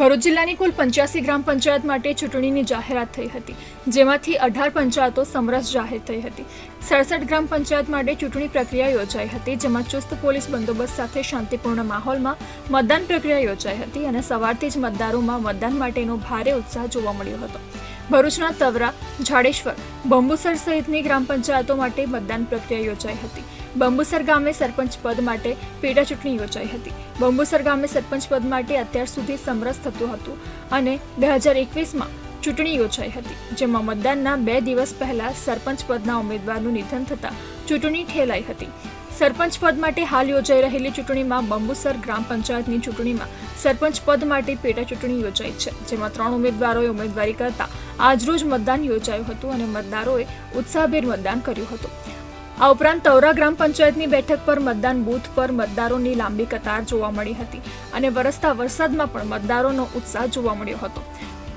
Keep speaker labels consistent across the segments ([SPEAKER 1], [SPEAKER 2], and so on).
[SPEAKER 1] ભરૂચ જિલ્લાની કુલ 85 ગ્રામ પંચાયત માટે ચૂંટણીની જાહેરાત થઈ હતી, જેમાંથી 18 પંચાયતો સમરસ જાહેર થઈ હતી। 67 ગ્રામ પંચાયત માટે ચૂંટણી પ્રક્રિયા યોજાઈ હતી, જેમાં ચુસ્ત પોલીસ બંદોબસ્ત સાથે શાંતિપૂર્ણ માહોલમાં મતદાન પ્રક્રિયા યોજાઈ હતી અને સવારથી જ મતદારોમાં મતદાન માટેનો ભારે ઉત્સાહ જોવા મળ્યો હતો। ભરૂચના તવરા, ઝાડેશ્વર, બંબુસર સહિતની ગ્રામ પંચાયતો માટે મતદાન પ્રક્રિયા યોજાઈ હતી। બંબુસર ગામે સરપંચ પદ માટે પેટા ચૂંટણી યોજાઈ હતી। બંબુસર ગામે સરપંચ પદ માટે અત્યાર સુધી સમરસ થતું હતું અને 2021માં ચૂંટણી યોજાઈ હતી, જેમાં મતદાનના 2 દિવસ પહેલા સરપંચ પદના ઉમેદવારનું નિધન થતાં ચૂંટણી ઠેલાઈ હતી। સરપંચ પદ માટે હાલ યોજાઈ રહેલી ચૂંટણીમાં બંબુસર ગ્રામ પંચાયતની ચૂંટણીમાં સરપંચ પદ માટે પેટા ચૂંટણી યોજાઈ છે, જેમાં 3 ઉમેદવારોએ ઉમેદવારી કરતા આજરોજ મતદાન યોજાયું હતું અને મતદારોએ ઉત્સાહભેર મતદાન કર્યું હતું। આ ઉપરાંત તવરા ગ્રામ પંચાયતની બેઠક પર મતદાન બૂથ પર મતદારોની લાંબી કતાર જોવા મળી હતી અને વરસતા વરસાદમાં પણ મતદારોનો ઉત્સાહ જોવા મળ્યો હતો।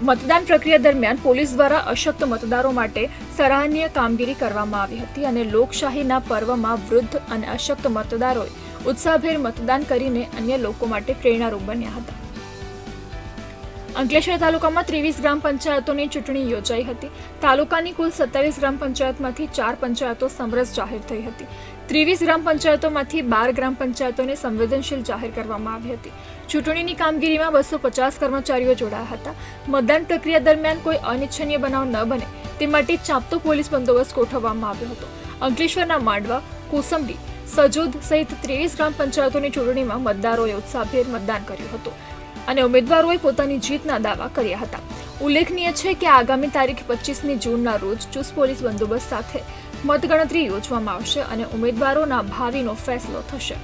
[SPEAKER 1] મતદાન પ્રક્રિયા દરમિયાન પોલીસ દ્વારા અશક્ત મતદારો માટે સરાહનીય કામગીરી કરવામાં આવી હતી અને લોકશાહીના પર્વમાં વૃદ્ધ અને અશક્ત મતદારોએ ઉત્સાહભેર મતદાન કરીને અન્ય લોકો માટે પ્રેરણારૂપ બન્યા હતા। અંકલેશ્વર તાલુકામાં 23 ગ્રામ પંચાયતોની ચૂંટણી યોજાઈ હતી। તાલુકાની કુલ 27 ગ્રામ પંચાયતમાંથી 4 પંચાયતો સમરસ જાહેર થઈ હતી। 23 ગ્રામ પંચાયતોમાંથી 12 ગ્રામ પંચાયતોને સંવેદનશીલ જાહેર કરવામાં આવી હતી। ચૂંટણીની કામગીરીમાં 250 કર્મચારીઓ જોડાયા હતા। મતદાન પ્રક્રિયા દરમિયાન કોઈ અનિચ્છનીય બનાવ ન બને તે માટે ચાંપતો પોલીસ બંદોબસ્ત ગોઠવવામાં આવ્યો હતો। અંકલેશ્વરના માંડવા, કોસંબી, સજોદ સહિત 23 ગ્રામ પંચાયતોની ચૂંટણીમાં મતદારોએ ઉત્સાહભેર મતદાન કર્યું હતું અને ઉમેદવારોએ પોતાની જીતના દાવા કર્યા હતા। ઉલ્લેખનીય છે કે આગામી તારીખ 25મી જૂનના રોજ ચુસ્ત પોલીસ બંદોબસ્ત સાથે મતગણતરી યોજવામાં આવશે અને ઉમેદવારોના ભાવિનો ફેસલો થશે।